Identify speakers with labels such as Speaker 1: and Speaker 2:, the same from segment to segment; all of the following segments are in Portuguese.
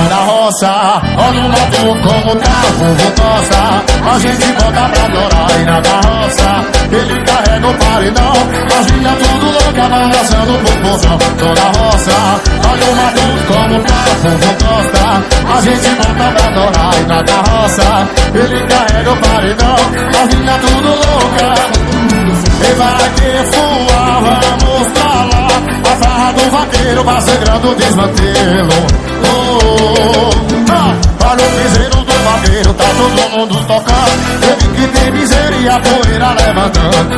Speaker 1: da roça, olha o motor como tá, o povo gosta. A gente bota pra adorar e na carroça ele carrega o paredão. As minhas tudo louca, balançando o popozão. Tô na roça, olha o motor como tá, o povo gosta. A gente bota pra adorar e na carroça ele carrega o paredão. As minhas tudo louca. E vai que voar, vamos pra lá. A farra do vaqueiro vai segurando o desmantelo. Olha o piseiro do vaqueiro, tá todo mundo tocando. Eu vi que tem miséria e a poeira levantando.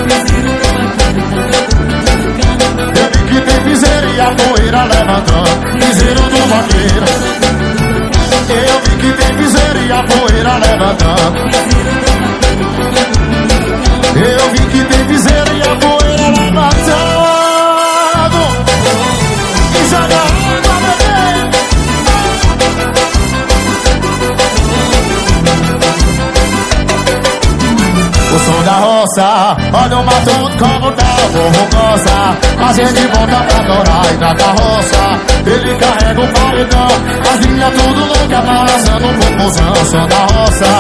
Speaker 1: Eu vi que tem miséria e a poeira levantando. Piseiro do vaqueiro. Eu vi que tem miséria e a poeira levantando. Eu vi que tem piseira e a poeira levantando. E joga água, bebê. O som da roça, olha o mato como tá, o povo gosta. A gente volta pra adorar e na carroça ele carrega o paredão. As linhas tudo louca, balançando o popozão. O som da roça,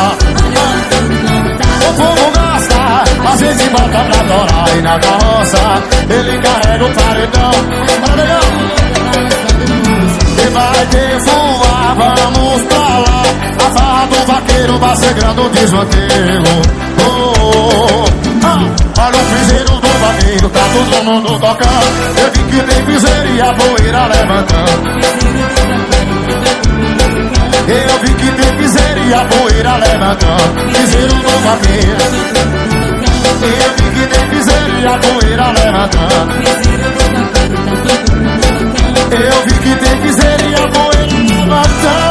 Speaker 1: o povo gosta. A gente volta pra adorar e na carroça ele carrega o paredão. E vai ter voar, vamos pra lá. A farra do vaqueiro vai segurando o desmantelo. Olha o piseiro do vaqueiro, tá todo mundo tocando. Eu vi que tem piseira e a poeira levantando. Eu vi que tem piseira e a poeira levantando. Piseiro do vaqueiro. Eu vi que tem piseira e a poeira levantando. Eu vi que tem piseira e a poeira levantando.